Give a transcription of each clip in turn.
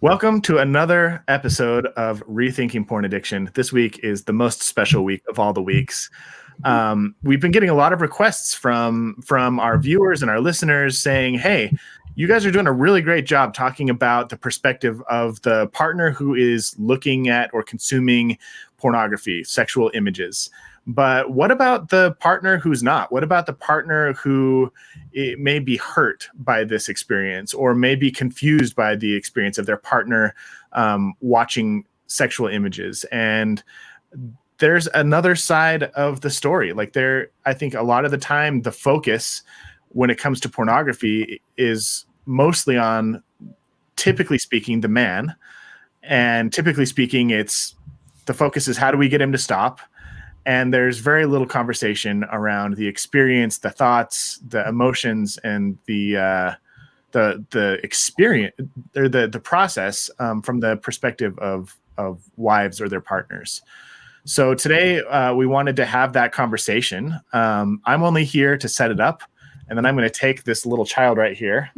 Welcome to another episode of Rethinking Porn Addiction. This week is the most special week of all the weeks. We've been getting a lot of requests from our viewers and our listeners saying, hey, you guys are doing a really great job talking about the perspective of the partner who is looking at or consuming pornography, sexual images. But what about the partner who's not? What about the partner who may be hurt by this experience or may be confused by the experience of their partner watching sexual images? And there's another side of the story. I think a lot of the time, the focus when it comes to pornography is mostly on, typically speaking, the man. And typically speaking, the focus is how do we get him to stop? And there's very little conversation around the experience, the thoughts, the emotions, and the experience or the process from the perspective of wives or their partners. So today we wanted to have that conversation. I'm only here to set it up, and then I'm going to take this little child right here,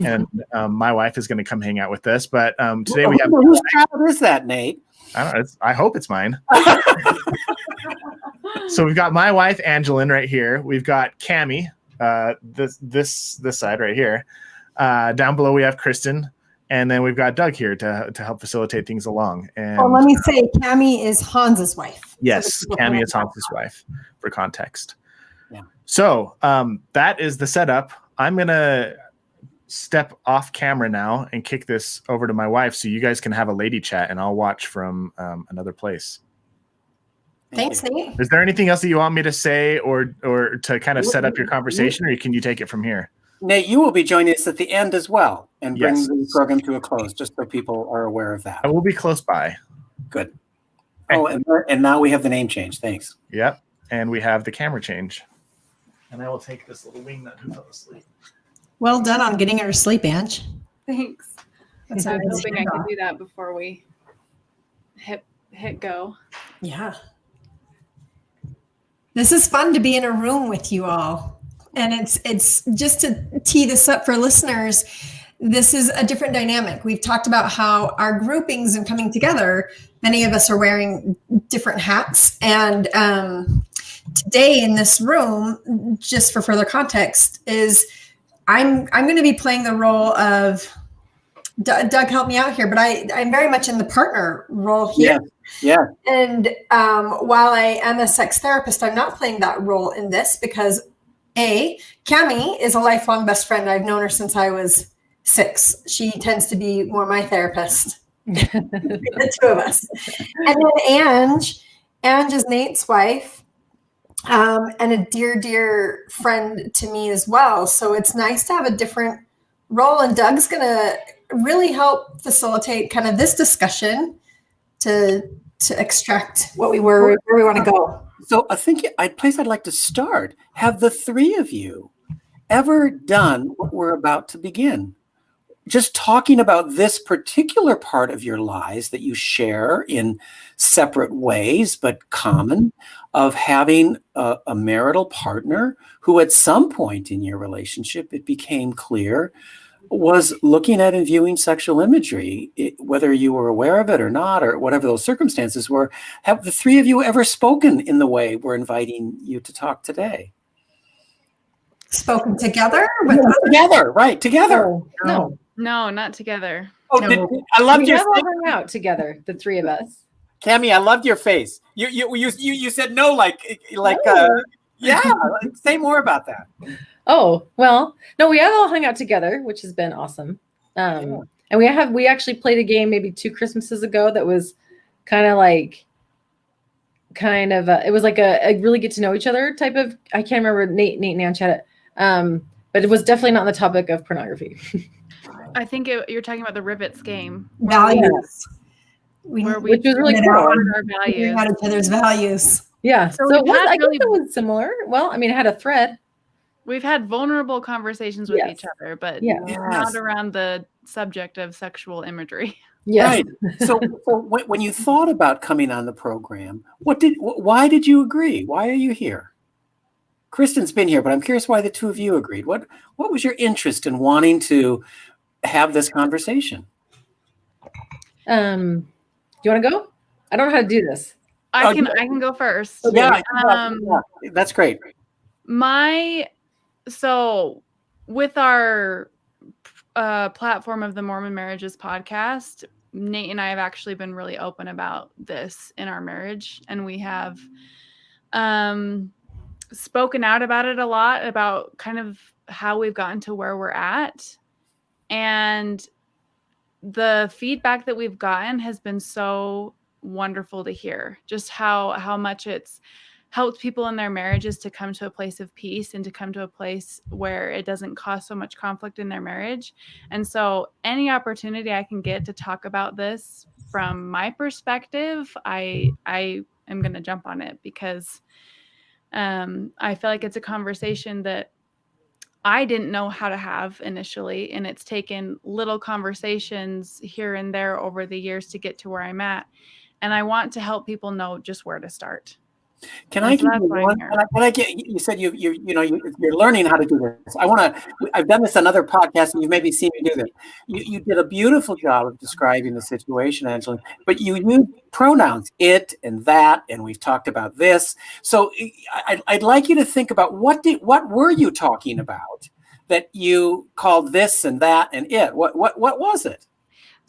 and my wife is going to come hang out with us. But today we have. Whose child is that, Nate? I don't know. I hope it's mine. So we've got my wife, Angilyn, right here. We've got Cami, this side right here. Down below, we have Kristin. And then we've got Doug here to help facilitate things along. And let me say, Cami is Hans's wife. Yes, Cami is Hans's wife, for context. Yeah. So that is the setup. I'm going to step off camera now and kick this over to my wife so you guys can have a lady chat, and I'll watch from another place. Thanks, Nate. Is there anything else that you want me to say or to kind of set up your conversation, or can you take it from here? Nate, you will be joining us at the end as well and bring Yes. the program to a close, just so people are aware of that. I will be close by. Good. Oh, and now we have the name change. Thanks. Yep. And we have the camera change. And I will take this little wingnut who fell asleep. Well done on getting her to sleep, Ange. Thanks. I was hoping I could do that before we hit go. Yeah. This is fun to be in a room with you all. And it's just to tee this up for listeners. This is a different dynamic. We've talked about how our groupings and coming together, many of us are wearing different hats. And today in this room, just for further context, is I'm going to be playing the role of Doug. Help me out here, but I'm very much in the partner role here. Yeah. And while I am a sex therapist, I'm not playing that role in this because Cami is a lifelong best friend. I've known her since I was 6. She tends to be more my therapist. The two of us. And then Ange is Nate's wife. And a dear, dear friend to me as well. So it's nice to have a different role. And Doug's going to really help facilitate kind of this discussion to extract what where we want to go. So I think place I'd like to start. Have the three of you ever done what we're about to begin? Just talking about this particular part of your lives that you share in separate ways, but common, of having a marital partner who at some point in your relationship, it became clear, was looking at and viewing sexual imagery, whether you were aware of it or not, or whatever those circumstances were. Have the three of you ever spoken in the way we're inviting you to talk today? Spoken together? Together, right, together. No, not together. Oh, No. I loved We your have all face. hung out together, the three of us. Cami, I loved your face. You said no, yeah. Say more about that. Oh, well, no, we have all hung out together, which has been awesome. And we actually played a game maybe 2 Christmases ago that was it was like a really get to know each other type of, I can't remember, Nate and Ange had it. But it was definitely not on the topic of pornography. I think you're talking about the Rivets game. Values. Which was really cool. our values. Figuring out each other's values. Yeah. So So it we've was, had I guess really- it was similar. Well, I mean, it had a thread. We've had vulnerable conversations with Yes. each other, but Yeah. not around the subject of sexual imagery. Yes. Right. So when you thought about coming on the program, why did you agree? Why are you here? Kristin's been here, but I'm curious why the two of you agreed. What was your interest in wanting to have this conversation? Do you want to go? I don't know how to do this. I can go first. Yeah, that's great. So with our platform of the Mormon Marriages podcast, Nate and I have actually been really open about this in our marriage, and we have spoken out about it a lot, about kind of how we've gotten to where we're at. And the feedback that we've gotten has been so wonderful to hear, just how much it's helped people in their marriages to come to a place of peace and to come to a place where it doesn't cause so much conflict in their marriage. And so any opportunity I can get to talk about this from my perspective, I am going to jump on it, because I feel like it's a conversation that I didn't know how to have initially, and it's taken little conversations here and there over the years to get to where I'm at. And I want to help people know just where to start. Can I give you one? Can I get? You said you're learning how to do this. I've done this on other podcasts, and you've maybe seen me do this. You did a beautiful job of describing the situation, Angilyn, but you use pronouns it and that, and we've talked about this. So I'd like you to think about what were you talking about that you called this and that and it? What was it?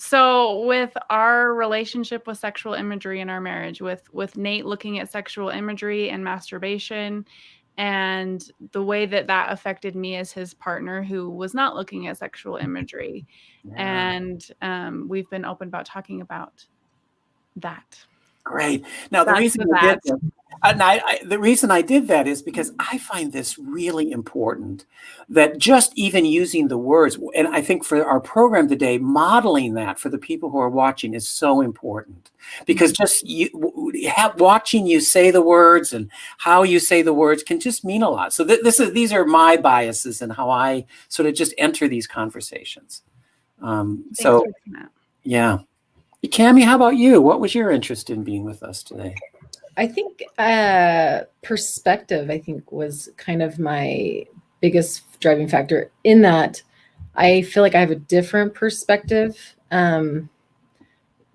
So with our relationship with sexual imagery in our marriage, with Nate looking at sexual imagery and masturbation, and the way that affected me as his partner who was not looking at sexual imagery. Yeah. And we've been open about talking about that. Great. Now, the reason I did that is because I find this really important, that just even using the words, and I think for our program today, modeling that for the people who are watching is so important, because just watching you say the words and how you say the words can just mean a lot. So these are my biases and how I sort of just enter these conversations. Yeah. Cami, how about you? What was your interest in being with us today? I think perspective, was kind of my biggest driving factor, in that I feel like I have a different perspective,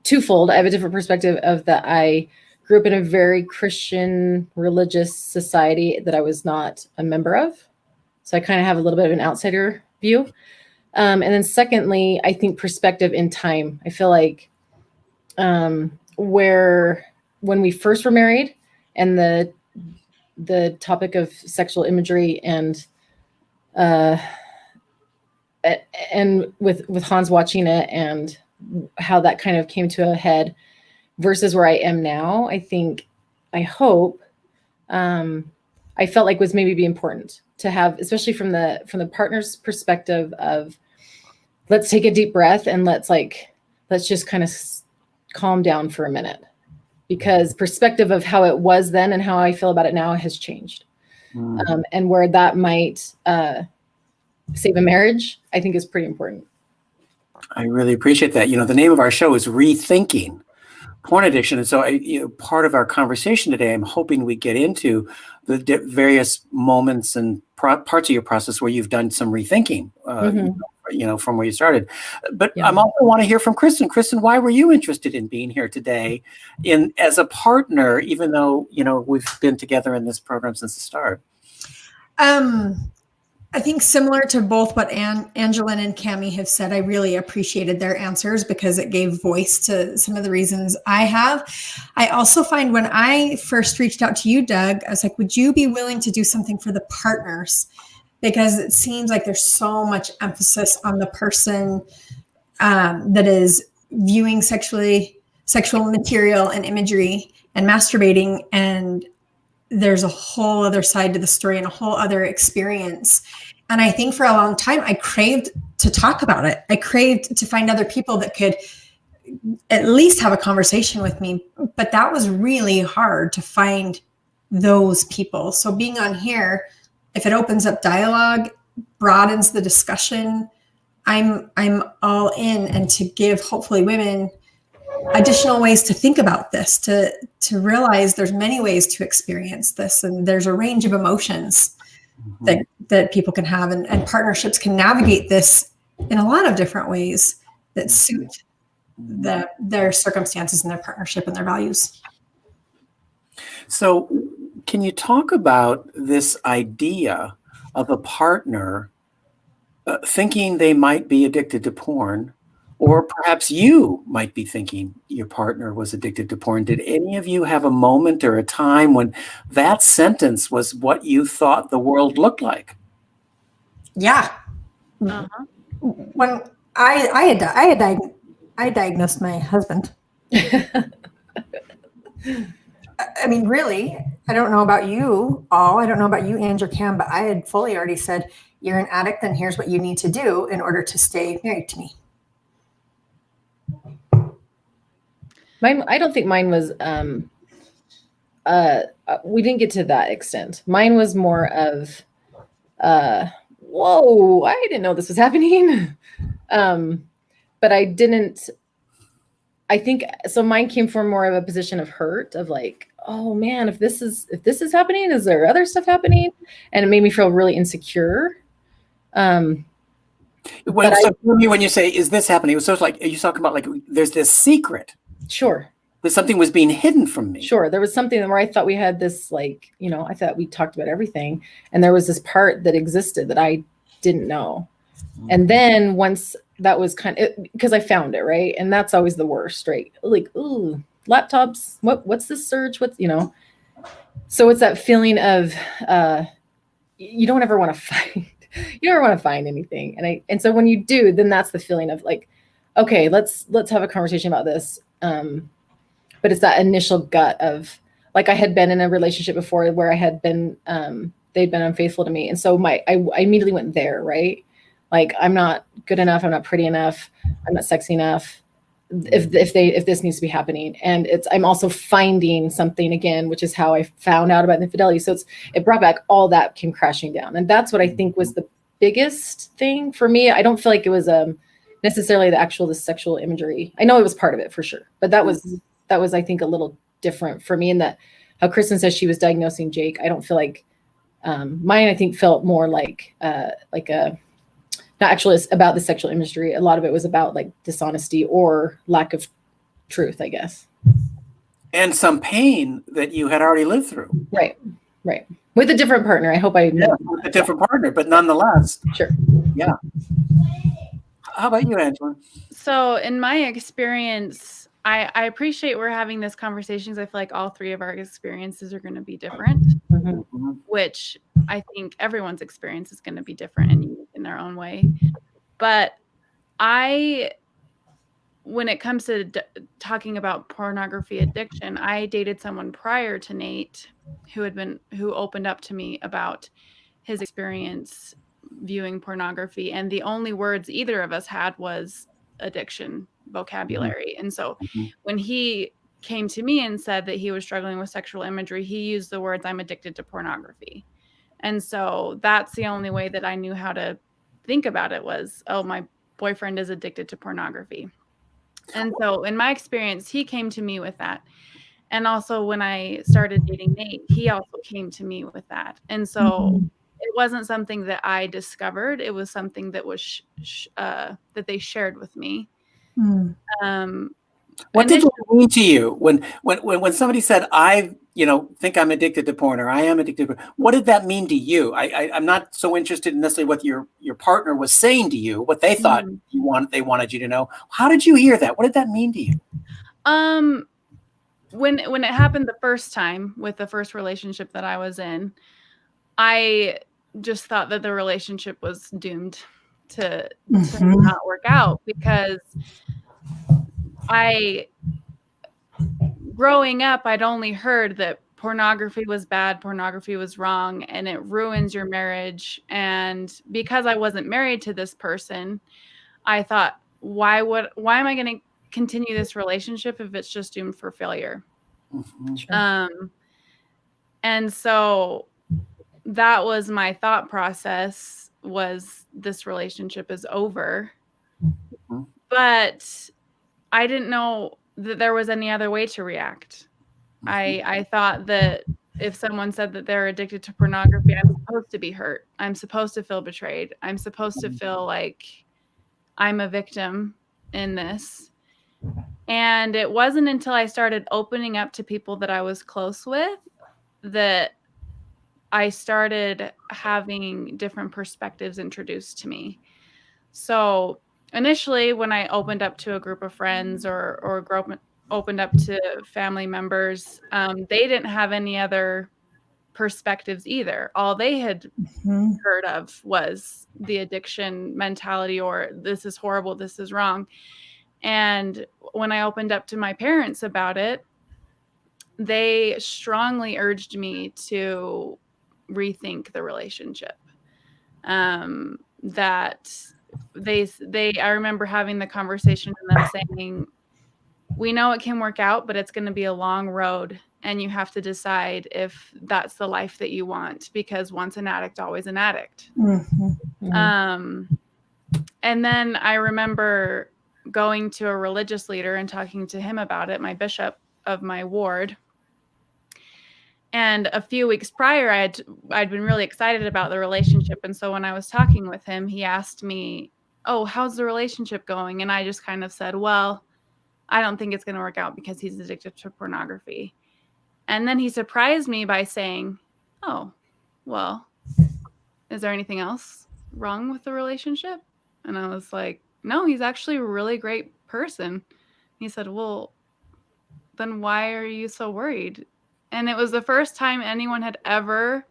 twofold. I have a different perspective of that I grew up in a very Christian religious society that I was not a member of. So I kind of have a little bit of an outsider view. And then secondly, I think perspective in time. I feel like where when we first were married, and the topic of sexual imagery and with Hans watching it and how that kind of came to a head versus where I am now, I hope I felt like was maybe be important to have, especially from the partner's perspective of, let's take a deep breath and let's just kind of calm down for a minute, because perspective of how it was then and how I feel about it now has changed. And where that might save a marriage, I think is pretty important. I really appreciate that. The name of our show is Rethinking Porn Addiction. And so part of our conversation today, I'm hoping we get into the various moments and parts of your process where you've done some rethinking, from where you started. But I also want to hear from Kristin. Kristin, why were you interested in being here today as a partner, even though, we've been together in this program since the start? I think similar to both what Angilyn and Cami have said, I really appreciated their answers because it gave voice to some of the reasons I have. I also find when I first reached out to you, Doug, I was like, would you be willing to do something for the partners? Because it seems like there's so much emphasis on the person that is viewing sexual material and imagery and masturbating, and there's a whole other side to the story and a whole other experience. And I think for a long time, I craved to talk about it. I craved to find other people that could at least have a conversation with me. But that was really hard to find those people. So being on here, if it opens up dialogue, broadens the discussion, I'm all in, and to give hopefully women additional ways to think about this, to realize there's many ways to experience this, and there's a range of emotions that people can have, and partnerships can navigate this in a lot of different ways that suit their circumstances and their partnership and their values. So can you talk about this idea of a partner thinking they might be addicted to porn, or perhaps you might be thinking your partner was addicted to porn? Did any of you have a moment or a time when that sentence was what you thought the world looked like? Yeah. Uh-huh. When I diagnosed my husband. I mean, really, I don't know about you all. I don't know about you, Ange or Cam, but I had fully already said, you're an addict, and here's what you need to do in order to stay married to me. I don't think mine was, we didn't get to that extent. Mine was more of, whoa, I didn't know this was happening. But I think, so mine came from more of a position of hurt, of like, oh man, if this is happening, is there other stuff happening? And it made me feel really insecure. When you say, is this happening? So it's like, are you talking about like, there's this secret? Sure. That something was being hidden from me. Sure. There was something where I thought we had this, like, I thought we talked about everything. And there was this part that existed that I didn't know. And then once that was because I found it, right? And that's always the worst, right? Like, ooh, laptops, what's this search? So it's that feeling of, you don't ever want to find, you don't want to find anything. And so when you do, then that's the feeling of like, okay, let's have a conversation about this. But it's that initial gut of, like, I had been in a relationship before where I had been, they'd been unfaithful to me. And so I immediately went there, right? Like, I'm not good enough. I'm not pretty enough. I'm not sexy enough. If this needs to be happening. And I'm also finding something again, which is how I found out about infidelity. So it brought back all that came crashing down. And that's what I think was the biggest thing for me. I don't feel like it was, necessarily the sexual imagery. I know it was part of it for sure, but that was, I think, a little different for me, in that how Kristin says she was diagnosing Jake. I don't feel like mine, I think, felt more like not actually about the sexual imagery. A lot of it was about like dishonesty or lack of truth, I guess. And some pain that you had already lived through. Right. With a different partner. I hope I know. With a different partner, but nonetheless. Sure. Yeah. How about you, Angilyn? So in my experience, I appreciate we're having this conversation, because I feel like all three of our experiences are going to be different, which I think everyone's experience is going to be different and unique in their own way. But when it comes to talking about pornography addiction, I dated someone prior to Nate who opened up to me about his experience viewing pornography, and the only words either of us had was addiction vocabulary. And so when he came to me and said that he was struggling with sexual imagery, he used the words, "I'm addicted to pornography." And so that's the only way that I knew how to think about it, was, oh, my boyfriend is addicted to pornography. And so in my experience, he came to me with that. And also when I started dating Nate, he also came to me with that. And so it wasn't something that I discovered. It was something that was that they shared with me. What did it mean to you when somebody said, I think I'm addicted to porn, or I am addicted to porn? What did that mean to you? I'm not so interested in necessarily what your partner was saying to you, what they thought they wanted you to know. How did you hear that? What did that mean to you? When it happened the first time with the first relationship that I was in, I just thought that the relationship was doomed to not work out, because growing up, I'd only heard that pornography was bad, pornography was wrong, and it ruins your marriage. And because I wasn't married to this person, I thought, why am I going to continue this relationship if it's just doomed for failure? Sure. And so that was my thought process, was this relationship is over. But I didn't know that there was any other way to react. I thought that if someone said that they're addicted to pornography, I'm supposed to be hurt. I'm supposed to feel betrayed. I'm supposed to feel like I'm a victim in this. And it wasn't until I started opening up to people that I was close with that I started having different perspectives introduced to me. So initially, when I opened up to a group of friends or opened up to family members, they didn't have any other perspectives either. All they had heard of was the addiction mentality, or this is horrible, this is wrong. And when I opened up to my parents about it, they strongly urged me to rethink the relationship. That I remember having the conversation and them saying, we know it can work out, but it's going to be a long road, and you have to decide if that's the life that you want, because once an addict, always an addict. And then I remember going to a religious leader and talking to him about it, my bishop of my ward. And a few weeks prior, I'd been really excited about the relationship. And so when I was talking with him, he asked me, oh, how's the relationship going? And I just kind of said, well, I don't think it's going to work out because he's addicted to pornography. And then he surprised me by saying, oh, well, is there anything else wrong with the relationship? And I was like, no, he's actually a really great person. He said, well, then why are you so worried? And it was the first time anyone had ever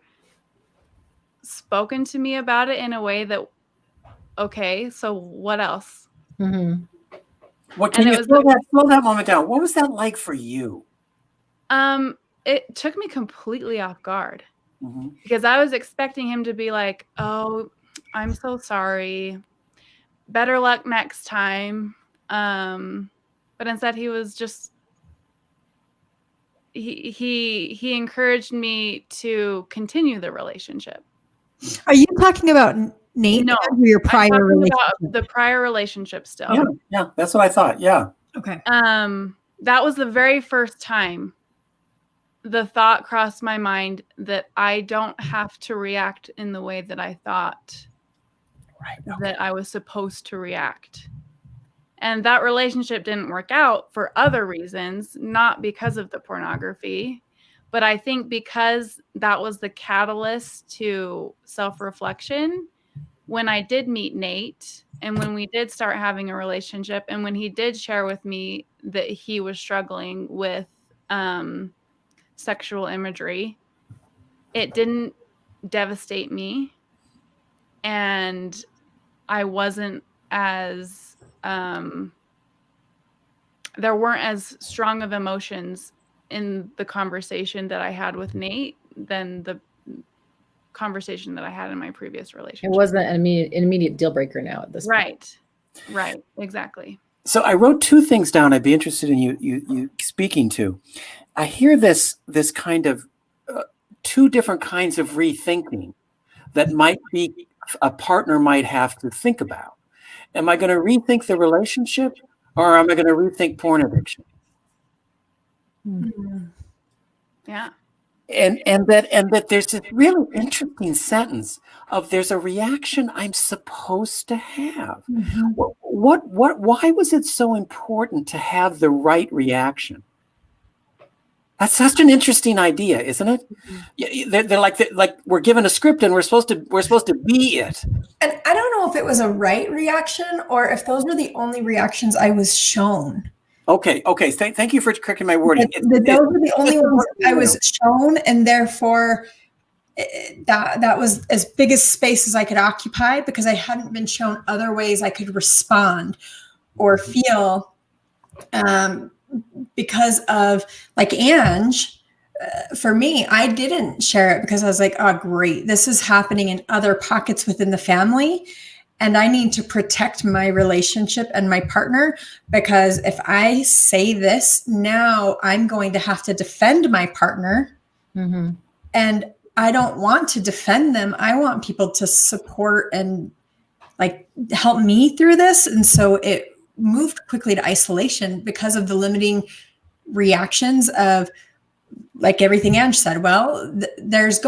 spoken to me about it in a way that, okay, so what else? What can you slow that moment down? What was that like for you? It took me completely off guard because I was expecting him to be like, oh, I'm so sorry. Better luck next time. But instead he was just, he encouraged me to continue the relationship. Are you talking about Nate? No, or your prior relationship? About the prior relationship still. Yeah, that's what I thought. Yeah. Okay. That was the very first time the thought crossed my mind that I don't have to react in the way that I thought that I was supposed to react. And that relationship didn't work out for other reasons, not because of the pornography, but I think because that was the catalyst to self-reflection. When I did meet Nate and when we did start having a relationship and when he did share with me that he was struggling with sexual imagery, it didn't devastate me. And I wasn't as, there weren't as strong of emotions in the conversation that I had with Nate than the conversation that I had in my previous relationship. It wasn't an immediate deal breaker now at this point. Right, exactly. So I wrote two things down I'd be interested in you speaking to. I hear this kind of two different kinds of rethinking that might be a partner might have to think about. Am I going to rethink the relationship, or am I going to rethink porn addiction? Yeah. And that there's this really interesting sentence of there's a reaction I'm supposed to have. Why was it so important to have the right reaction? That's such an interesting idea, isn't it? They're like we're given a script and we're supposed to be it. And I don't know if it was a right reaction or if those were the only reactions I was shown. Okay. Thank you for correcting my wording. Those were the only ones I was shown, and therefore that was as big a space as I could occupy because I hadn't been shown other ways I could respond or feel. Because of, like Ange, for me, I didn't share it because I was like, oh, great, this is happening in other pockets within the family. And I need to protect my relationship and my partner, because if I say this, now I'm going to have to defend my partner. And I don't want to defend them. I want people to support and like help me through this. And so it moved quickly to isolation because of the limiting reactions of, like everything Ange said, well, there's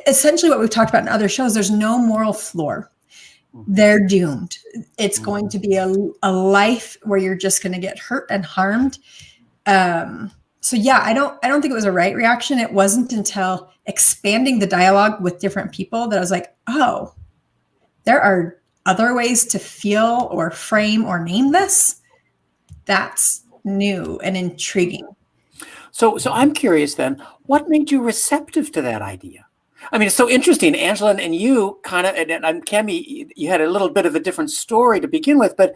essentially what we've talked about in other shows, there's no moral floor. they're doomed. It's going to be a life where you're just going to get hurt and harmed. So yeah, I don't think it was a right reaction. It wasn't until expanding the dialogue with different people that I was like, oh, there are other ways to feel or frame or name this. That's new and intriguing. So I'm curious then, what made you receptive to that idea? I mean, it's so interesting. Angilyn and you kind of, and Cami, you had a little bit of a different story to begin with, but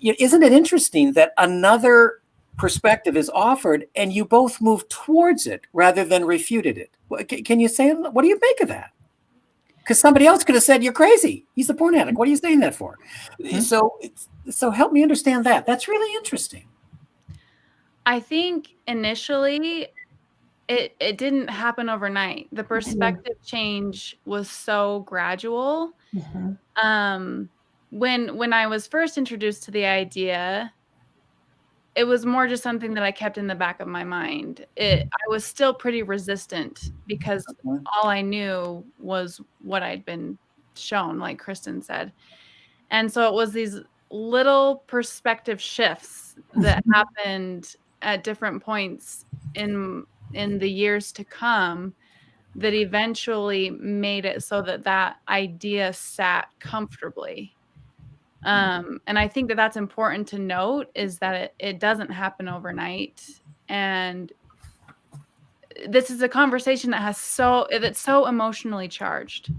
isn't it interesting that another perspective is offered and you both move towards it rather than refuted it? Can you say, what do you make of that? Because somebody else could have said, you're crazy. He's a porn addict. What are you saying that for? Mm-hmm. So help me understand that. That's really interesting. I think initially it didn't happen overnight. The perspective change was so gradual. Mm-hmm. When I was first introduced to the idea, it was more just something that I kept in the back of my mind. I was still pretty resistant because all I knew was what I'd been shown, like Kristin said. And so it was these little perspective shifts that happened at different points in the years to come that eventually made it so that idea sat comfortably. And I think that that's important to note, is that it doesn't happen overnight. And this is a conversation that's so emotionally charged,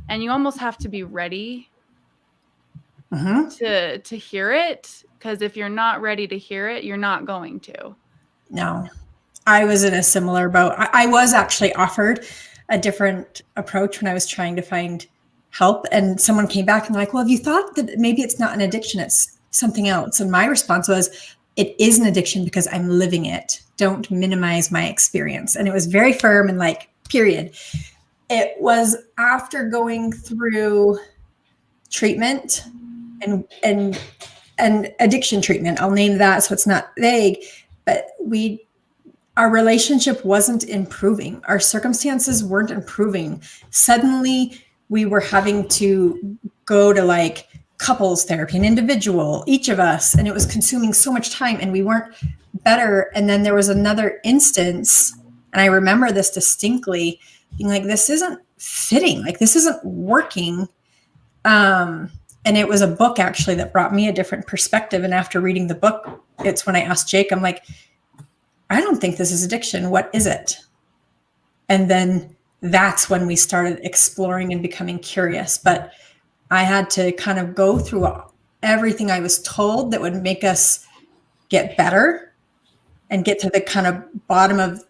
and you almost have to be ready to hear it, because if you're not ready to hear it, you're not going to. No, I was in a similar boat. I was actually offered a different approach when I was trying to find help, and someone came back and like, well, have you thought that maybe it's not an addiction, it's something else? And my response was, it is an addiction because I'm living it. Don't minimize my experience. And it was very firm and like, period. It was after going through treatment and addiction treatment, I'll name that so it's not vague, but our relationship wasn't improving. Our circumstances weren't improving. Suddenly we were having to go to like couples therapy, an individual, each of us, and it was consuming so much time and we weren't better. And then there was another instance, and I remember this distinctly, being like, this isn't fitting, like this isn't working. And it was a book actually that brought me a different perspective. And after reading the book, it's when I asked Jake, I'm like, I don't think this is addiction. What is it? And then that's when we started exploring and becoming curious. But I had to kind of go through everything I was told that would make us get better and get to the kind of bottom of,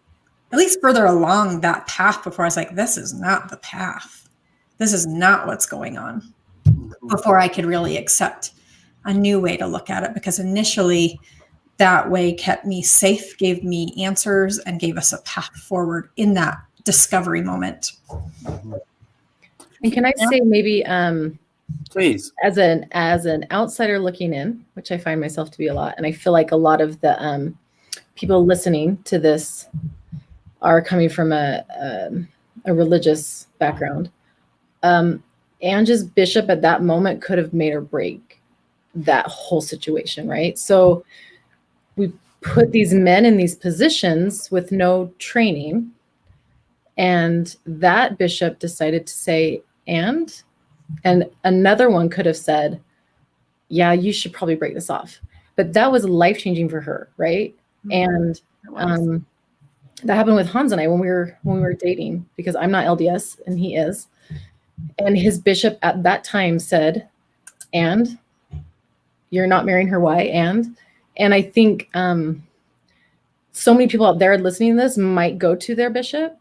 at least further along that path, before I was like, this is not the path. This is not what's going on, before I could really accept a new way to look at it. Because initially that way kept me safe, gave me answers, and gave us a path forward in that discovery moment. And can I say maybe, please, as an outsider looking in, which I find myself to be a lot, and I feel like a lot of the people listening to this are coming from a religious background. Angie's bishop at that moment could have made or break that whole situation, right? So we put these men in these positions with no training, and that bishop decided to say, and another one could have said, yeah, you should probably break this off. But that was life-changing for her, right? And that happened with Hans and I when we were dating, because I'm not LDS and he is. And his bishop at that time said, and you're not marrying her, why? And I think so many people out there listening to this might go to their bishop,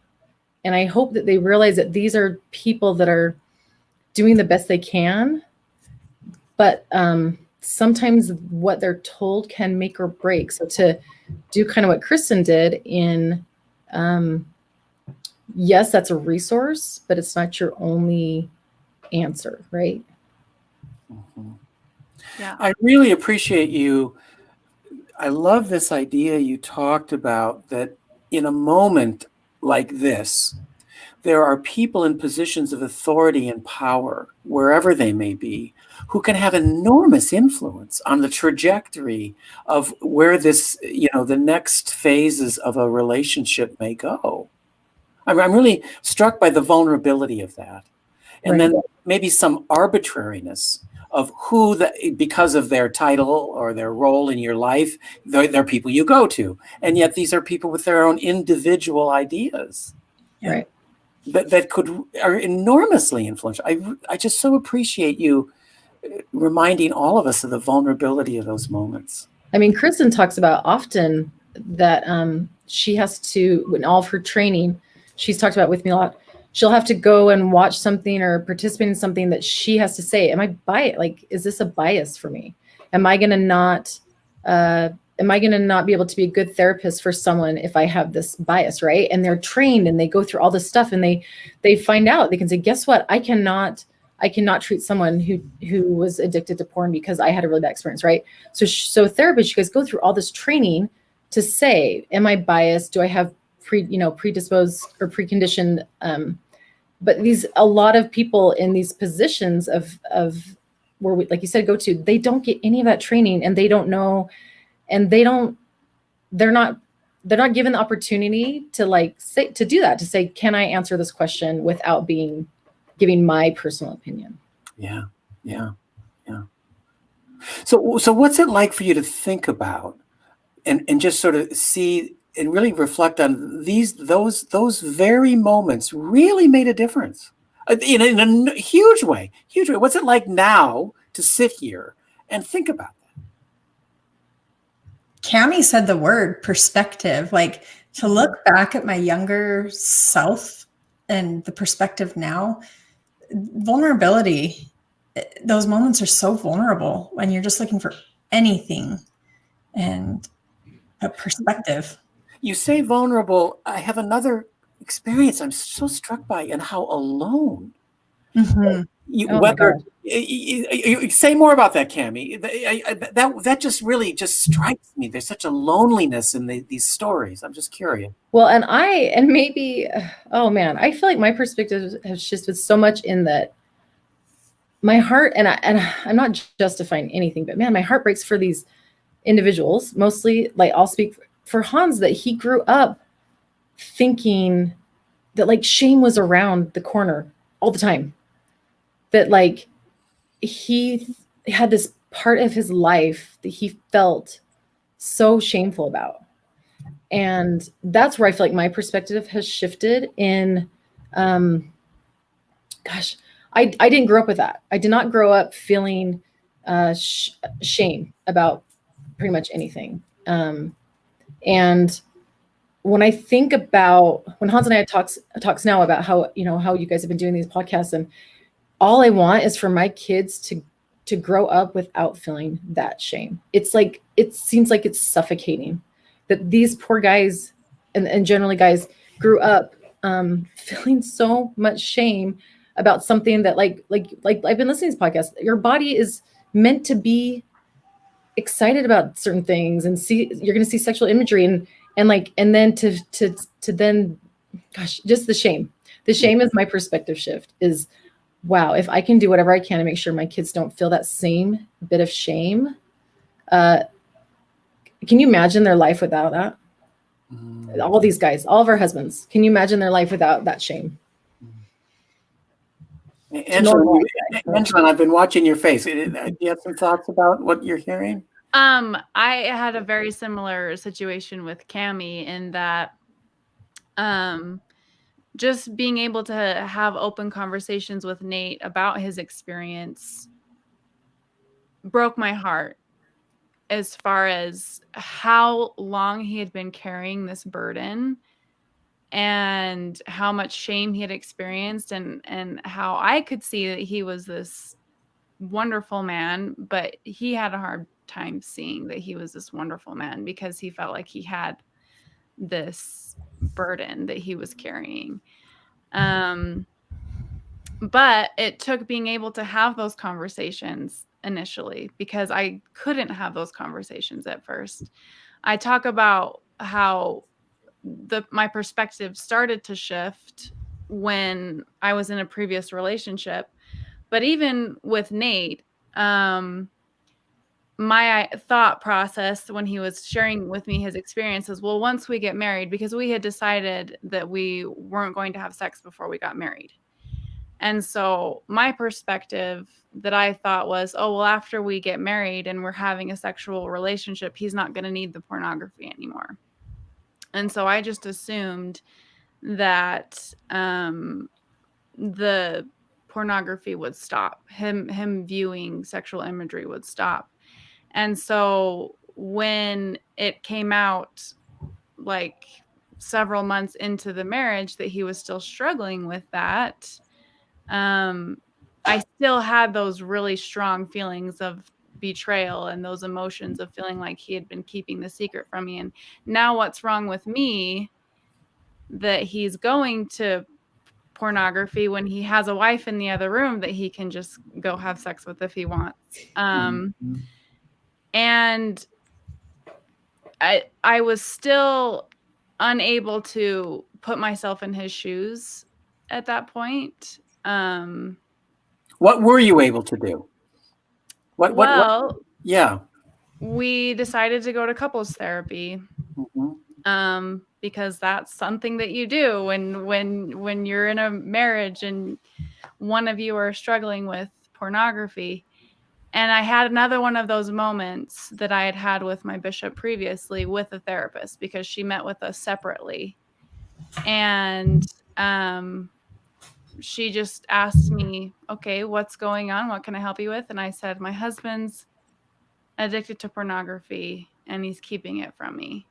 and I hope that they realize that these are people that are doing the best they can, but sometimes what they're told can make or break. So to do kind of what Kristin did in, yes, that's a resource, but it's not your only answer, right? Mm-hmm. Yeah. I really appreciate you. I love this idea you talked about, that in a moment like this, there are people in positions of authority and power, wherever they may be, who can have enormous influence on the trajectory of where this, the next phases of a relationship may go. I'm really struck by the vulnerability of that. And then maybe some arbitrariness of who, because of their title or their role in your life, they're people you go to. And yet these are people with their own individual ideas. Right. That are enormously influential. I just so appreciate you reminding all of us of the vulnerability of those moments. I mean, Kristin talks about often that she has to, in all of her training, she's talked about with me a lot, she'll have to go and watch something or participate in something that she has to say, am I biased? Like, is this a bias for me? Am I going to not be able to be a good therapist for someone if I have this bias, right? And they're trained and they go through all this stuff and they find out, they can say, guess what? I cannot treat someone who was addicted to porn because I had a really bad experience, right? So therapists, you guys go through all this training to say, am I biased? Do I have predisposed or preconditioned? But a lot of people in these positions of where we, like you said, go to, they don't get any of that training and they don't know, and they're not given the opportunity to do that, to say, can I answer this question without giving my personal opinion? Yeah. So what's it like for you to think about and just sort of see and really reflect on those very moments really made a difference in a huge way. What's it like now to sit here and think about that? Cami said the word perspective, like to look back at my younger self and the perspective now, vulnerability, those moments are so vulnerable when you're just looking for anything and a perspective. You say vulnerable. I have another experience I'm so struck by, and how alone. Mm-hmm. You say more about that, Cami. That just really just strikes me. There's such a loneliness in these stories. I'm just curious. Well, maybe, oh man, I feel like my perspective has shifted so much in that my heart, and I'm not justifying anything, but man, my heart breaks for these individuals. Mostly, like, I'll speak for Hans, that he grew up thinking that like shame was around the corner all the time. That like he had this part of his life that he felt so shameful about. And that's where I feel like my perspective has shifted in, I didn't grow up with that. I did not grow up feeling shame about pretty much anything. And when I think about when Hans and I talks now about how you guys have been doing these podcasts, and all I want is for my kids to grow up without feeling that shame. It's like, it seems like it's suffocating that these poor guys and generally guys grew up feeling so much shame about something that like I've been listening to this podcast. Your body is meant to be excited about certain things, and you're going to see sexual imagery and then to then, gosh, just the shame is my perspective shift is, wow, if I can do whatever I can to make sure my kids don't feel that same bit of shame, can you imagine their life without that? All these guys, all of our husbands, can you imagine their life without that shame? Angilyn, I've been watching your face. Do you have some thoughts about what you're hearing? I had a very similar situation with Cami in that just being able to have open conversations with Nate about his experience broke my heart, as far as how long he had been carrying this burden and how much shame he had experienced, and how I could see that he was this wonderful man, but he had a hard time seeing that he was this wonderful man because he felt like he had this burden that he was carrying. But it took being able to have those conversations initially, because I couldn't have those conversations at first. I talk about how my perspective started to shift when I was in a previous relationship. But even with Nate, my thought process when he was sharing with me his experiences, well, once we get married, because we had decided that we weren't going to have sex before we got married. And so my perspective that I thought was, oh, well, after we get married and we're having a sexual relationship, he's not going to need the pornography anymore. And so I just assumed that the pornography would stop. Him viewing sexual imagery would stop. And so when it came out like several months into the marriage that he was still struggling with that, I still had those really strong feelings of betrayal and those emotions of feeling like he had been keeping the secret from me. And now what's wrong with me that he's going to pornography when he has a wife in the other room that he can just go have sex with if he wants. And I was still unable to put myself in his shoes at that point. What were you able to do? What? Yeah. We decided to go to couples therapy. Because that's something that you do when you're in a marriage and one of you are struggling with pornography. And I had another one of those moments that I had with my bishop previously with a therapist, because she met with us separately. And she just asked me, okay, what's going on? What can I help you with? And I said, my husband's addicted to pornography and he's keeping it from me.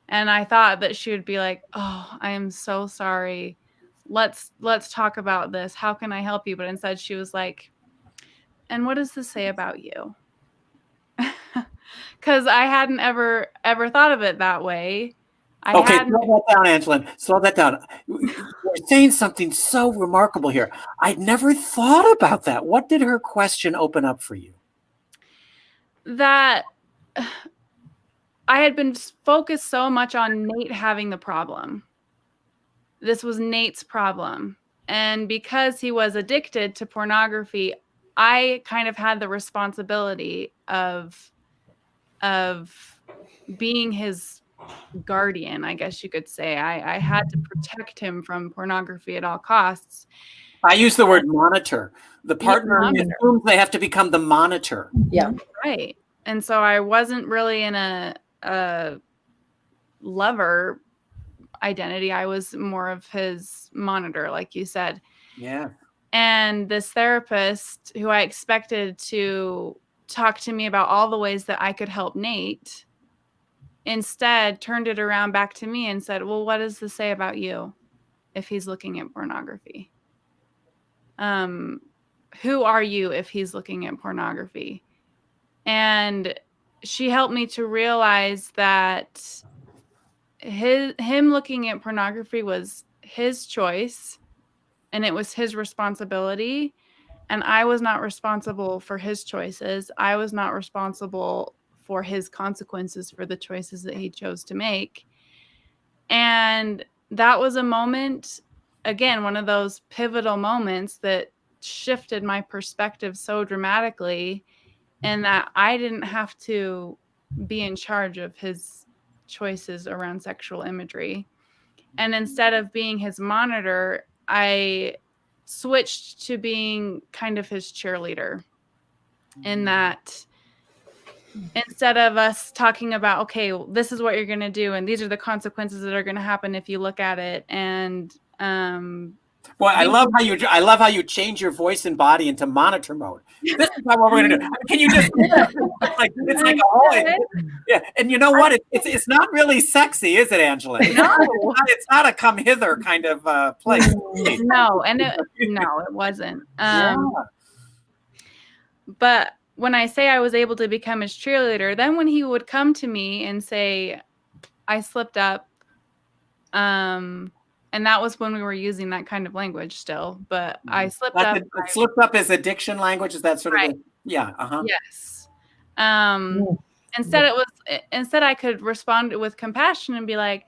And I thought that she would be like, oh, I am so sorry. Let's talk about this. How can I help you? But instead she was like, and what does this say about you? Because I hadn't ever thought of it that way. Slow that down, Angilyn. Slow that down. You're saying something so remarkable here. I'd never thought about that. What did her question open up for you? That I had been focused so much on Nate having the problem. This was Nate's problem. And because he was addicted to pornography, I kind of had the responsibility of being his guardian, I guess you could say. I had to protect him from pornography at all costs. I use the word monitor. The partner assumes they have to become the monitor. Yeah. Right. And so I wasn't really in a lover identity. I was more of his monitor, like you said. Yeah. And this therapist who I expected to talk to me about all the ways that I could help Nate instead turned it around back to me and said, well, what does this say about you if he's looking at pornography? Who are you if he's looking at pornography? And she helped me to realize that him looking at pornography was his choice and it was his responsibility. And I was not responsible for his choices. I was not responsible for his consequences for the choices that he chose to make. And that was a moment, again, one of those pivotal moments that shifted my perspective so dramatically, and that I didn't have to be in charge of his choices around sexual imagery. And instead of being his monitor, I switched to being kind of his cheerleader, in that instead of us talking about, okay, well, this is what you're going to do, and these are the consequences that are going to happen if you look at it. And well, I love how you change your voice and body into monitor mode. This is not what we're going to do. Can you just it's like a whole, yeah. And you know what? It's not really sexy, is it, Angilyn? No, it's not a come hither kind of place. No, and it wasn't. But when I say I was able to become his cheerleader, then when he would come to me and say, I slipped up, and that was when we were using that kind of language still, but I slipped up. Slipped up is addiction language? Is that sort of yeah. Yes. Instead I could respond with compassion and be like,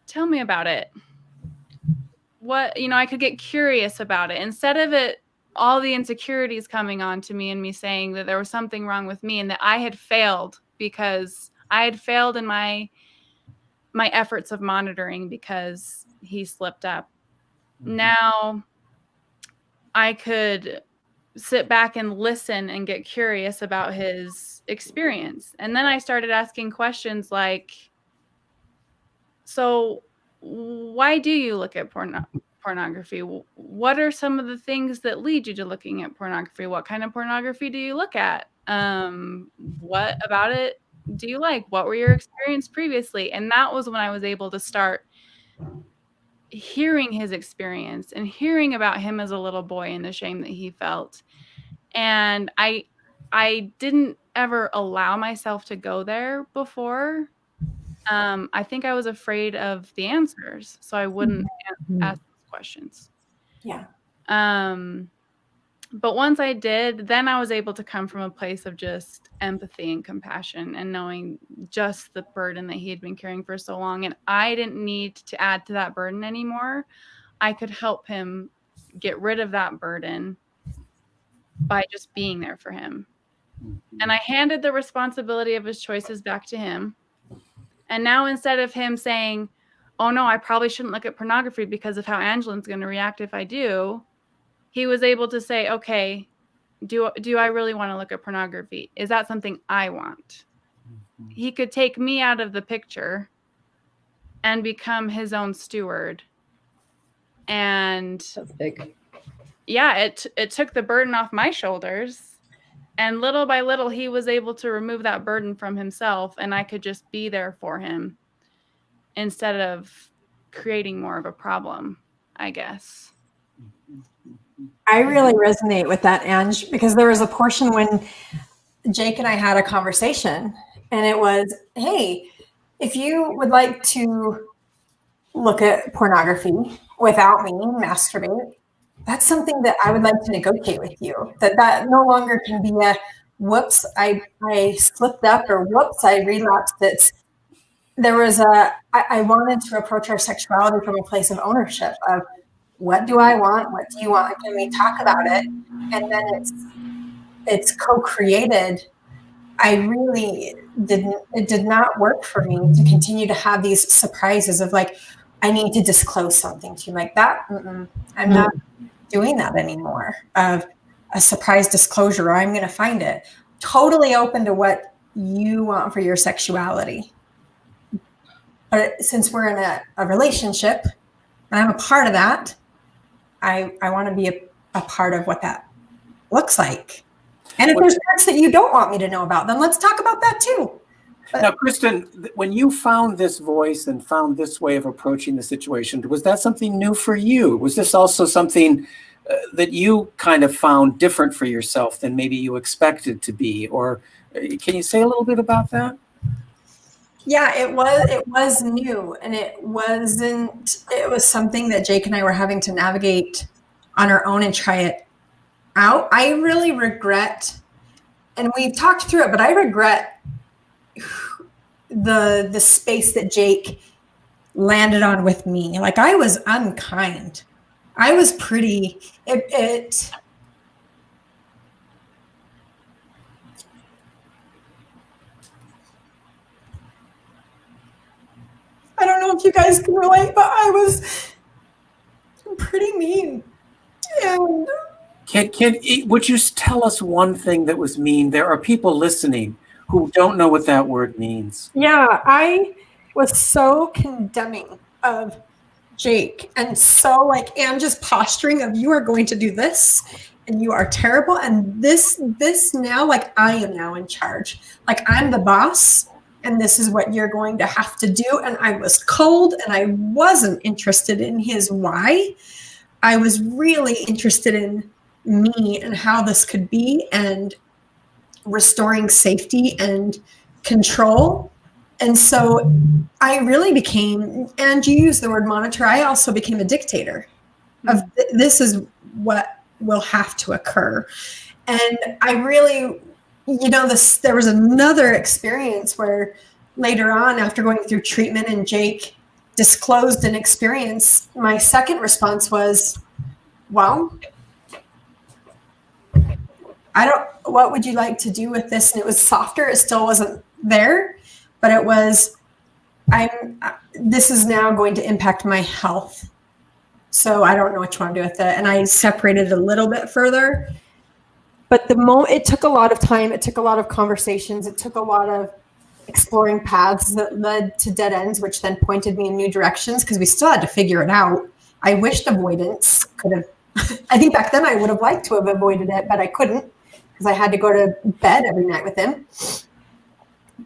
tell me about it. I could get curious about it instead of it, all the insecurities coming on to me and me saying that there was something wrong with me and that I had failed because I had failed in my efforts of monitoring because he slipped up. Mm-hmm. Now I could sit back and listen and get curious about his experience. And then I started asking questions like, so why do you look at pornography? What are some of the things that lead you to looking at pornography? What kind of pornography do you look at? What about it do you like? What were your experiences previously? And that was when I was able to start hearing his experience and hearing about him as a little boy and the shame that he felt. And I didn't ever allow myself to go there before. I think I was afraid of the answers, so I wouldn't ask those questions. Yeah. But once I did, then I was able to come from a place of just empathy and compassion and knowing just the burden that he had been carrying for so long. And I didn't need to add to that burden anymore. I could help him get rid of that burden by just being there for him. And I handed the responsibility of his choices back to him. And now instead of him saying, oh no, I probably shouldn't look at pornography because of how Angilyn's going to react if I do, he was able to say, okay, do I really want to look at pornography? Is that something I want? Mm-hmm. He could take me out of the picture and become his own steward. And that's big. Yeah, it took the burden off my shoulders. And little by little, he was able to remove that burden from himself. And I could just be there for him instead of creating more of a problem, I guess. I really resonate with that, Ange, because there was a portion when Jake and I had a conversation and it was, hey, if you would like to look at pornography without me, masturbate, that's something that I would like to negotiate with you. That no longer can be a whoops, I slipped up, or whoops, I relapsed. I wanted to approach our sexuality from a place of ownership of, what do I want? What do you want? Can we talk about it? And then it's co-created. It did not work for me to continue to have these surprises of like, I need to disclose something to you like that. I'm not doing that anymore, of a surprise disclosure, or I'm going to find it. Totally open to what you want for your sexuality. But since we're in a relationship and I'm a part of that, I want to be a part of what that looks like. And if there's parts that you don't want me to know about, then let's talk about that too. Now, Kristin, when you found this voice and found this way of approaching the situation, was that something new for you? Was this also something that you kind of found different for yourself than maybe you expected to be? Or can you say a little bit about that? Yeah, it was new, and it was something that Jake and I were having to navigate on our own and try it out. I really regret, and we've talked through it, but I regret the space that Jake landed on with me. Like, I was unkind. I was pretty, I don't know if you guys can relate, but I was pretty mean. And would you tell us one thing that was mean? There are people listening who don't know what that word means. Yeah, I was so condemning of Jake, and so like, and just posturing of, you are going to do this and you are terrible, and this now, like, I am now in charge, like I'm the boss and this is what you're going to have to do. And I was cold, and I wasn't interested in his why. I was really interested in me and how this could be, and restoring safety and control. And so I really became, and you use the word monitor, I also became a dictator of this is what will have to occur. And I really, there was another experience where later on, after going through treatment, and Jake disclosed an experience, my second response was, well, what would you like to do with this? And it was softer. It still wasn't there, but it was, this is now going to impact my health. So I don't know what you want to do with it. And I separated it a little bit further, but it took a lot of time. It took a lot of conversations. It took a lot of exploring paths that led to dead ends, which then pointed me in new directions because we still had to figure it out. I wished avoidance could have, I think back then I would have liked to have avoided it, but I couldn't because I had to go to bed every night with him.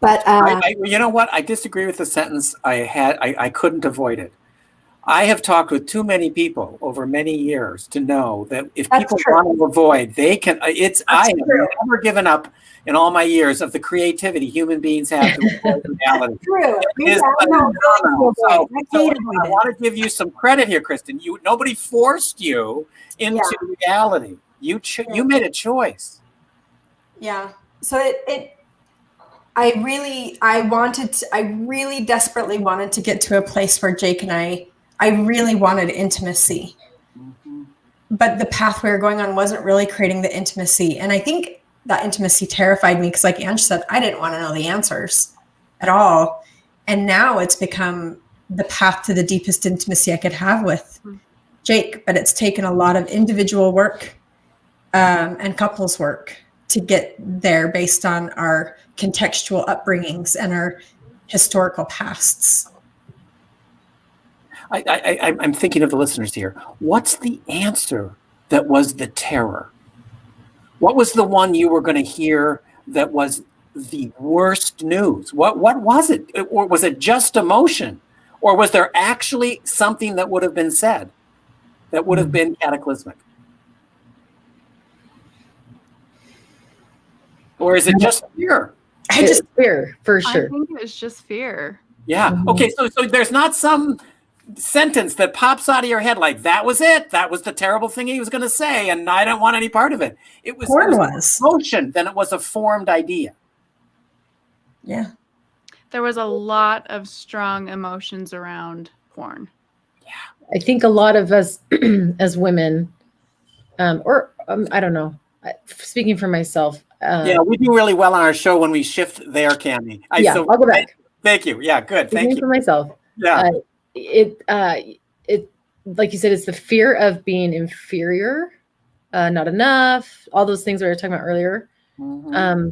But you know what? I disagree with the sentence. I couldn't avoid it. I have talked with too many people over many years to know that if people want to avoid, they can. I have never given up in all my years of the creativity human beings have to avoid reality. True. I want to give you some credit here, Kristin. Nobody forced you into reality. You made a choice. Yeah. So I really desperately wanted to get to a place where Jake and I really wanted intimacy. Mm-hmm. But the path we were going on wasn't really creating the intimacy. And I think that intimacy terrified me because, like Ange said, I didn't want to know the answers at all. And now it's become the path to the deepest intimacy I could have with Jake. But it's taken a lot of individual work and couples work to get there based on our contextual upbringings and our historical pasts. I'm thinking of the listeners here. What's the answer that was the terror? What was the one you were going to hear that was the worst news? What was it? Or was it just emotion? Or was there actually something that would have been said that would have been cataclysmic? Or is it just fear? It's fear, for sure. I think it's just fear. Yeah. Mm-hmm. Okay. So there's not some sentence that pops out of your head like that was it. That was the terrible thing he was going to say, and I don't want any part of it. It was emotion. Then it was a formed idea. Yeah. There was a lot of strong emotions around porn. Yeah. I think a lot of us as women, I don't know. Speaking for myself. We do really well on our show when we shift there, Cami. I'll go back. Thank you. Yeah, good. Thank you. For myself. Yeah. It like you said, it's the fear of being inferior, not enough, all those things we were talking about earlier. Mm-hmm.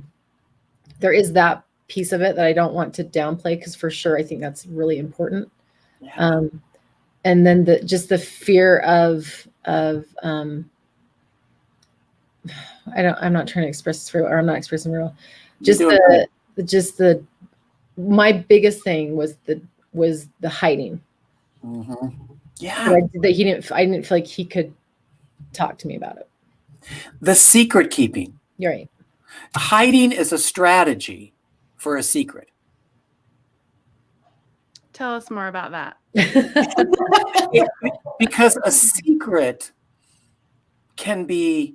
There is that piece of it that I don't want to downplay because for sure I think that's really important. Yeah. And then the fear of I'm not trying to express this or I'm not expressing real. My biggest thing was the hiding. Mm-hmm. Yeah. I didn't feel like he could talk to me about it. The secret keeping. You're right. Hiding is a strategy for a secret. Tell us more about that. Because a secret can be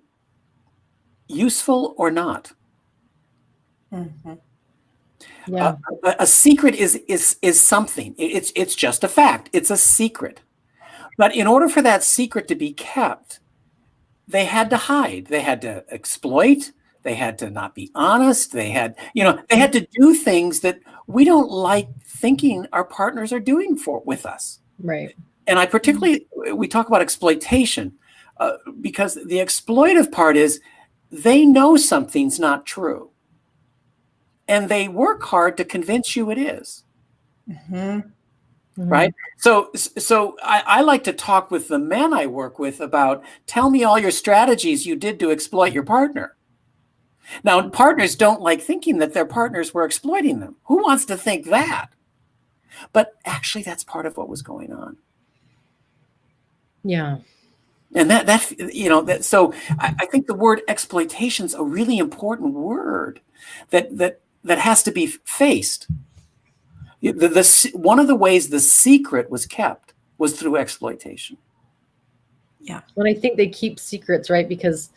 useful or not. Mm-hmm. Yeah. A secret is something. It's just a fact. It's a secret. But in order for that secret to be kept, they had to hide. They had to exploit. They had to not be honest. They had to do things that we don't like thinking our partners are doing with us. Right. And we talk about exploitation because the exploitive part is they know something's not true. And they work hard to convince you it is. Mm-hmm. Right? So I like to talk with the men I work with about, tell me all your strategies you did to exploit your partner. Now, partners don't like thinking that their partners were exploiting them. Who wants to think that? But actually, that's part of what was going on. Yeah. And so I think the word exploitation is a really important word that has to be faced. One of the ways the secret was kept was through exploitation. Yeah. Well, I think they keep secrets, right? Because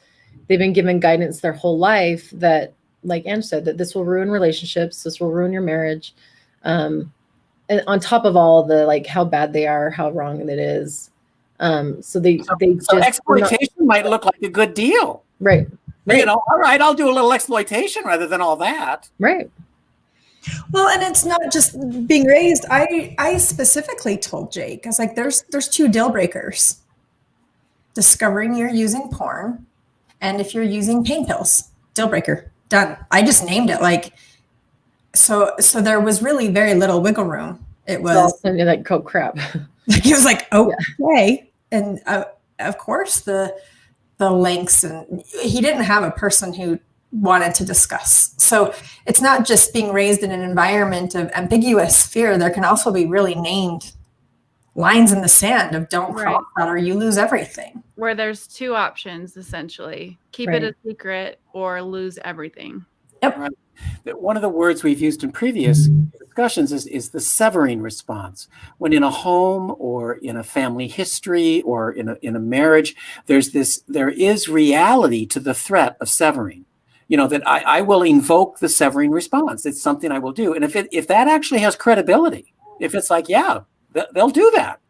they've been given guidance their whole life that, like Ange said, that this will ruin relationships. This will ruin your marriage. and on top of all the like how bad they are, how wrong it is. So they So just exploitation might look like a good deal. right. You know, all right, I'll do a little exploitation rather than all that. Right. Well, and it's not just being raised. I specifically told Jake, I was like, there's 2 deal breakers. Discovering you're using porn, and if you're using pain pills, deal breaker, done. I just named it like, so there was really very little wiggle room. It was And you're like, oh crap. it was like, okay. And of course the lengths, and he didn't have a person who wanted to discuss. So it's not just being raised in an environment of ambiguous fear. There can also be really named lines in the sand of don't cross that or you lose everything. Where there's 2 options, essentially. Keep it a secret or lose everything. Yep. Right. One of the words we've used in previous discussions is the severing response. When in a home or in a family history or in a marriage, there is reality to the threat of severing. You know, that I will invoke the severing response. It's something I will do. And if that actually has credibility, if it's like, yeah, they'll do that.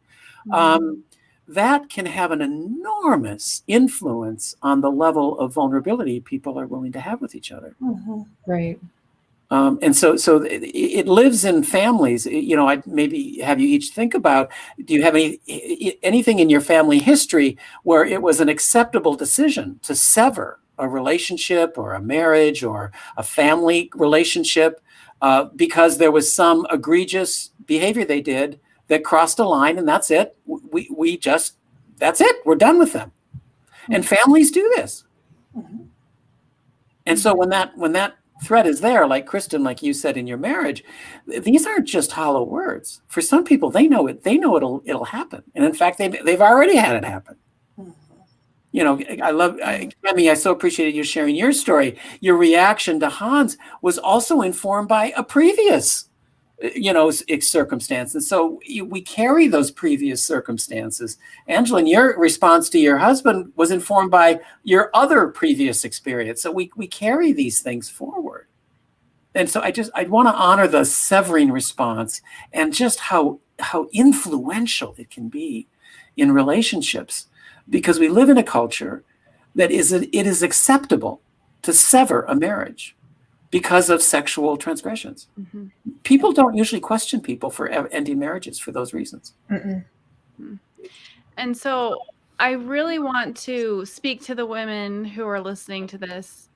That can have an enormous influence on the level of vulnerability people are willing to have with each other. Mm-hmm. Right. And so it lives in families. You know, I'd maybe have you each think about, do you have anything in your family history where it was an acceptable decision to sever a relationship or a marriage or a family relationship because there was some egregious behavior they did that crossed a line, and that's it. That's it. We're done with them. And families do this. And so when that threat is there, like Kristin, like you said in your marriage, these aren't just hollow words. For some people, they know it'll happen. And in fact, they've already had it happen. You know, Cami, I so appreciated you sharing your story. Your reaction to Hans was also informed by a previous circumstances. So we carry those previous circumstances. Angilyn, your response to your husband was informed by your other previous experience. So we carry these things forward. And so I'd want to honor the severing response and just how influential it can be in relationships, because we live in a culture that it is acceptable to sever a marriage because of sexual transgressions. Mm-hmm. People don't usually question people for ending marriages for those reasons. Mm-mm. And so I really want to speak to the women who are listening to this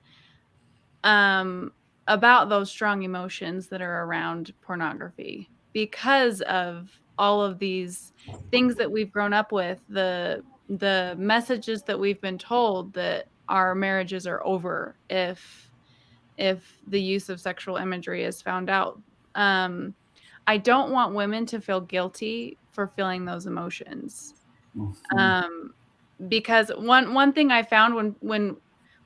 about those strong emotions that are around pornography, because of all of these things that we've grown up with, the messages that we've been told that our marriages are over if the use of sexual imagery is found out. I don't want women to feel guilty for feeling those emotions. Mm-hmm. Because one thing I found when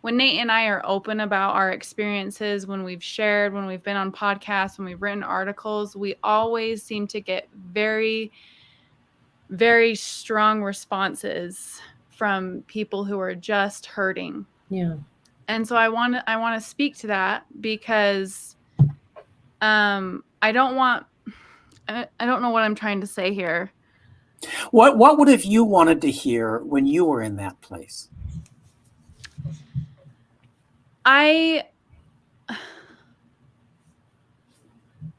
Nate and I are open about our experiences, when we've shared, when we've been on podcasts, when we've written articles, we always seem to get very, very strong responses from people who are just hurting. Yeah. And so I want to speak to that, because I don't know what I'm trying to say here. What would have you wanted to hear when you were in that place? I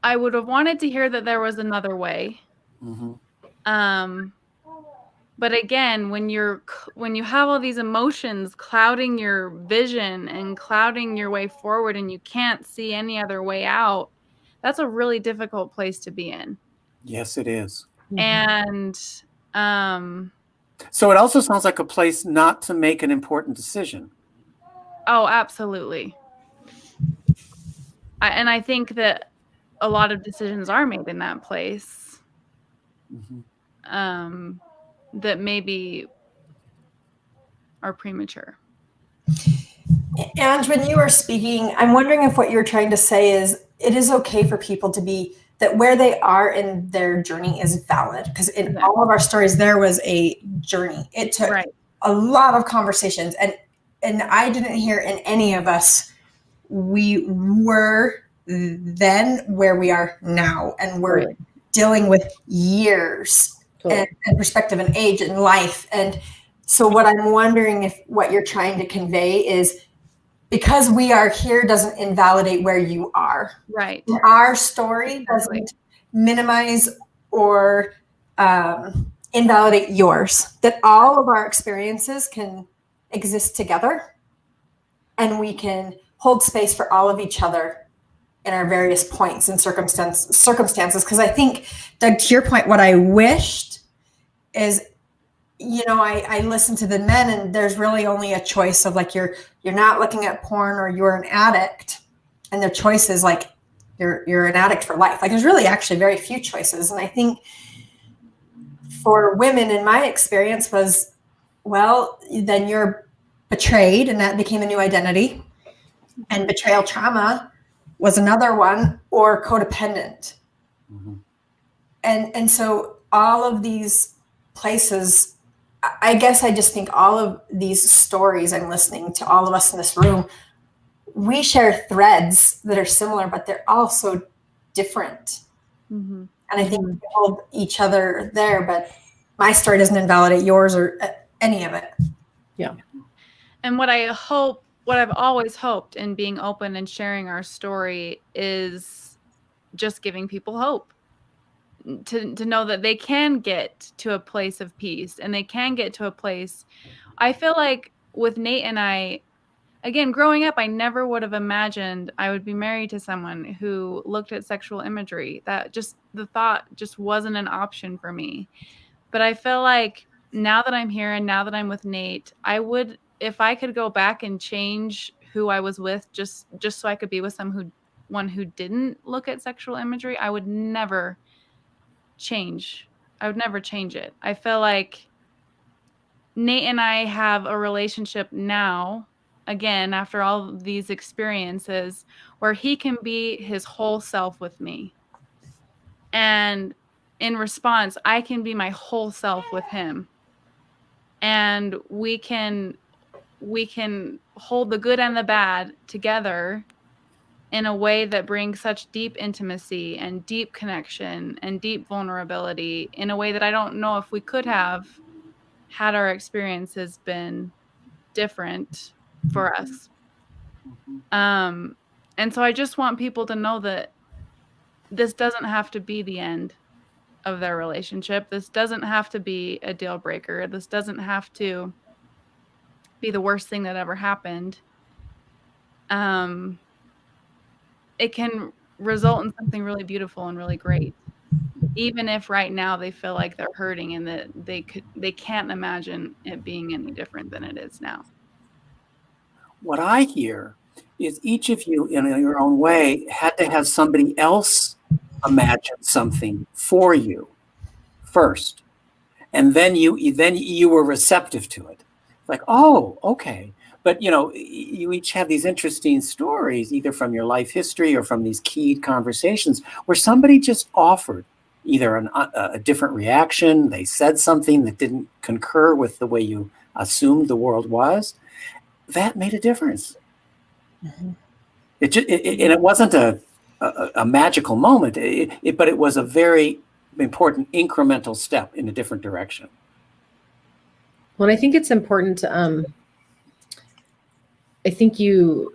would have wanted to hear that there was another way. Mm-hmm. But again, when you have all these emotions clouding your vision and clouding your way forward, and you can't see any other way out, that's a really difficult place to be in. Yes, it is. And so it also sounds like a place not to make an important decision. Oh, absolutely. And I think that a lot of decisions are made in that place. Mm-hmm. That maybe are premature. And when you are speaking, I'm wondering if what you're trying to say is it is okay for people to be that where they are in their journey is valid. Because in all of our stories, there was a journey. It took a lot of conversations. And I didn't hear in any of us, we were then where we are now. And we're dealing with years Totally. and perspective and age and life. And so what I'm wondering if what you're trying to convey is, because we are here doesn't invalidate where you are. Right. Our story doesn't minimize or invalidate yours. That all of our experiences can exist together, and we can hold space for all of each other in our various points and circumstances. Because I think, Doug, to your point, what I wished is, I listen to the men, and there's really only a choice of like, you're not looking at porn or you're an addict, and the choice is like you're an addict for life. Like, there's really actually very few choices. And I think for women, in my experience, was, well, then you're betrayed, and that became a new identity, and betrayal trauma was another one, or codependent. Mm-hmm. And so all of these places, I guess I just think all of these stories I'm listening to, all of us in this room, we share threads that are similar, but they're also different. Mm-hmm. And I think we hold each other there, but my story doesn't invalidate yours or any of it. Yeah. And what I've always hoped in being open and sharing our story is just giving people hope. To know that they can get to a place of peace, and they can get to a place. I feel like with Nate and I, again, growing up, I never would have imagined I would be married to someone who looked at sexual imagery. That just, the thought just wasn't an option for me. But I feel like now that I'm here and now that I'm with Nate, I would, if I could go back and change who I was with just so I could be with someone who didn't look at sexual imagery, I would never change. I would never change it. I feel like Nate and I have a relationship now, again, after all these experiences, where he can be his whole self with me. And in response, I can be my whole self with him. And we can hold the good and the bad together in a way that brings such deep intimacy and deep connection and deep vulnerability, in a way that I don't know if we could have had our experiences been different for us. And so I just want people to know that this doesn't have to be the end of their relationship. This doesn't have to be a deal breaker. This doesn't have to be the worst thing that ever happened. It can result in something really beautiful and really great, even if right now they feel like they're hurting and that they can't imagine it being any different than it is now. What I hear is each of you, in your own way, had to have somebody else imagine something for you first, and then you were receptive to it. Like, oh, okay. But you each have these interesting stories, either from your life history or from these keyed conversations, where somebody just offered either a different reaction. They said something that didn't concur with the way you assumed the world was. That made a difference. Mm-hmm. It wasn't a magical moment, but it was a very important incremental step in a different direction. Well, I think it's important to, I think you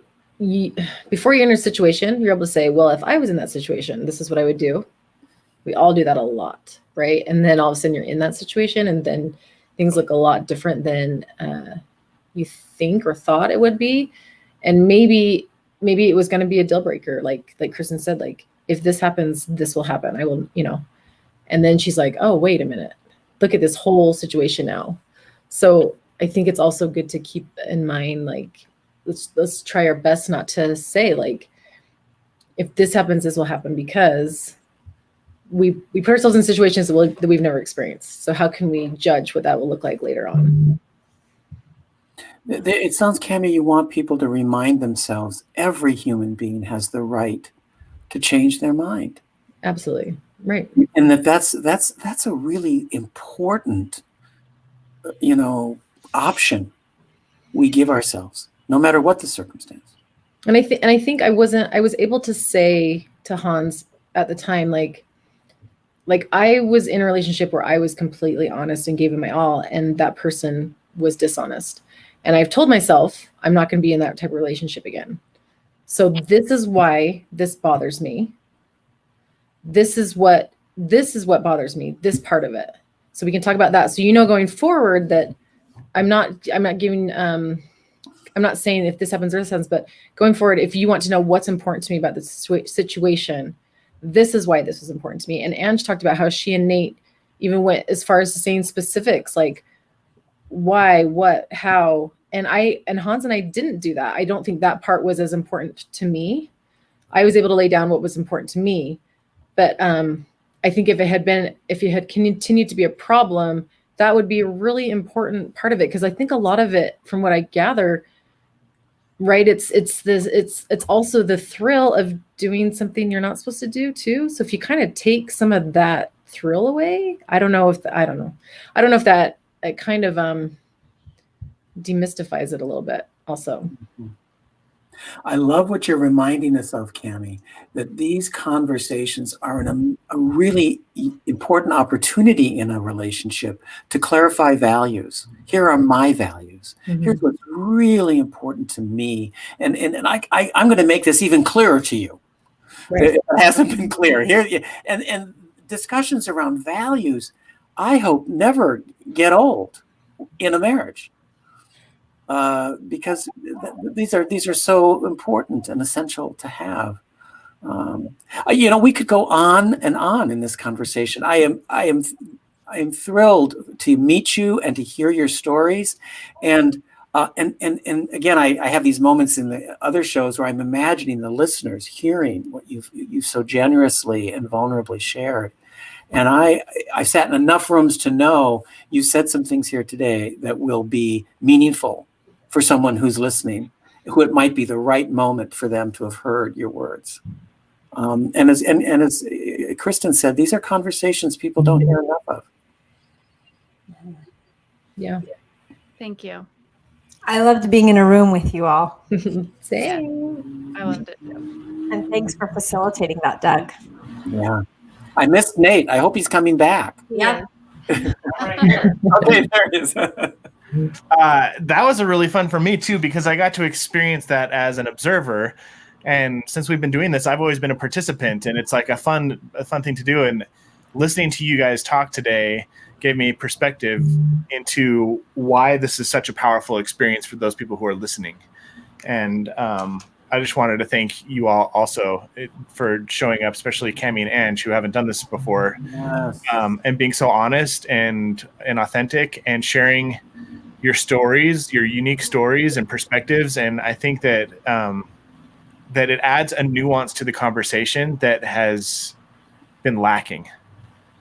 before you're in a situation, you're able to say, well, if I was in that situation, this is what I would do. We all do that a lot, right? And then all of a sudden you're in that situation, and then things look a lot different than you think or thought it would be. And maybe it was going to be a deal breaker. Like Kristin said, like, if this happens, this will happen. I will, and then she's like, oh, wait a minute, look at this whole situation now. So I think it's also good to keep in mind, like, let's try our best not to say, like, if this happens, this will happen, because we put ourselves in situations that we've never experienced. So how can we judge what that will look like later on? It sounds, Cami, you want people to remind themselves every human being has the right to change their mind. Absolutely. Right. And that's a really important, option we give ourselves, no matter what the circumstance. And I think I was able to say to Hans at the time, like, like I was in a relationship where I was completely honest and gave it my all, and that person was dishonest. And I've told myself I'm not going to be in that type of relationship again. So this is why this bothers me. This is what bothers me, this part of it. So we can talk about that. So going forward that I'm not giving I'm not saying if this happens or this happens, but going forward, if you want to know what's important to me about this situation, this is why this is important to me. And Ange talked about how she and Nate even went as far as saying specifics, like why, what, how. And Hans and I didn't do that. I don't think that part was as important to me. I was able to lay down what was important to me. But I think if it had continued to be a problem, that would be a really important part of it. Because I think a lot of it, from what I gather, right, it's also the thrill of doing something you're not supposed to do too. So if you kind of take some of that thrill away, I don't know if that it kind of demystifies it a little bit also. I love what you're reminding us of, Cami, that these conversations are a really important opportunity in a relationship to clarify values. Here are my values. Mm-hmm. Here's what's really important to me. And I'm going to make this even clearer to you. Right. It hasn't been clear here. And discussions around values, I hope, never get old in a marriage. Because these are so important and essential to have. We could go on and on in this conversation. I am thrilled to meet you and to hear your stories. And again, I have these moments in the other shows where I'm imagining the listeners hearing what you've so generously and vulnerably shared. And I sat in enough rooms to know you said some things here today that will be meaningful for someone who's listening, who it might be the right moment for them to have heard your words. And as Kristin said, these are conversations people don't hear enough of. Yeah. Thank you. I loved being in a room with you all. Same. I loved it too. And thanks for facilitating that, Doug. Yeah. I missed Nate. I hope he's coming back. Yeah. Okay, there it is. That was a really fun for me too, because I got to experience that as an observer. And since we've been doing this, I've always been a participant, and it's like a fun thing to do. And listening to you guys talk today gave me perspective into why this is such a powerful experience for those people who are listening. And I just wanted to thank you all also for showing up, especially Cami and Ange, who haven't done this before, Yes. And being so honest and authentic and sharing your stories, your unique stories and perspectives. And I think that that it adds a nuance to the conversation that has been lacking.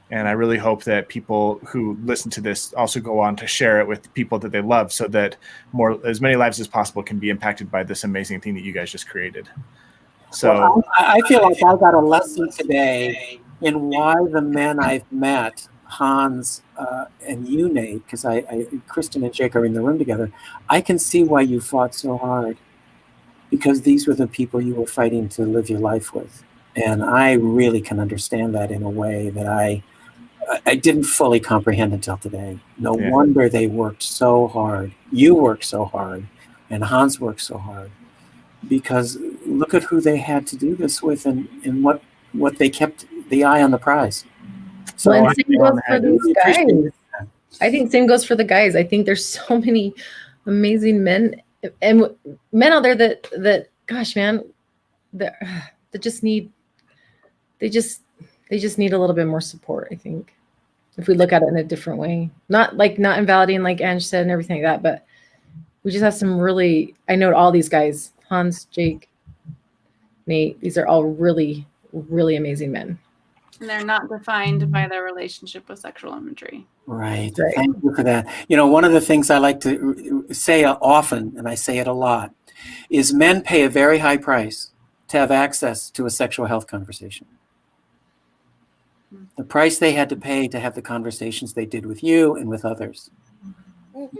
And I really hope that people who listen to this also go on to share it with people that they love, so that as many lives as possible can be impacted by this amazing thing that you guys just created. So well, I feel like I got a lesson today in why the men I've met, Hans and you, Nate, because Kristin and Jake are in the room together, I can see why you fought so hard, because these were the people you were fighting to live your life with. And I really can understand that in a way that I didn't fully comprehend until today. No wonder they worked so hard. You worked so hard, and Hans worked so hard, because look at who they had to do this with, and what they kept the eye on the prize. So well, same goes for these guys. I think same goes for the guys. I think there's so many amazing men and men out there that gosh, man, that just need they just need a little bit more support, I think. If we look at it in a different way, not invalidating like Ange said and everything like that, but we just have some really, I know all these guys, Hans, Jake, Nate, these are all really, really amazing men. And they're not defined by their relationship with sexual imagery. Right. Thank you for that. One of the things I like to say often, and I say it a lot, is men pay a very high price to have access to a sexual health conversation. The price they had to pay to have the conversations they did with you and with others.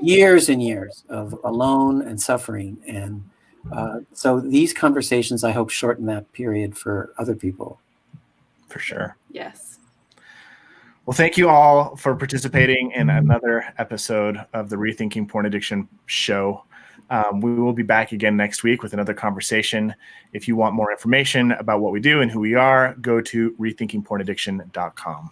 Years and years of alone and suffering. And so these conversations, I hope, shorten that period for other people. For sure. Yes. Well, thank you all for participating in another episode of the Rethinking Porn Addiction show. We will be back again next week with another conversation. If you want more information about what we do and who we are, go to rethinkingpornaddiction.com.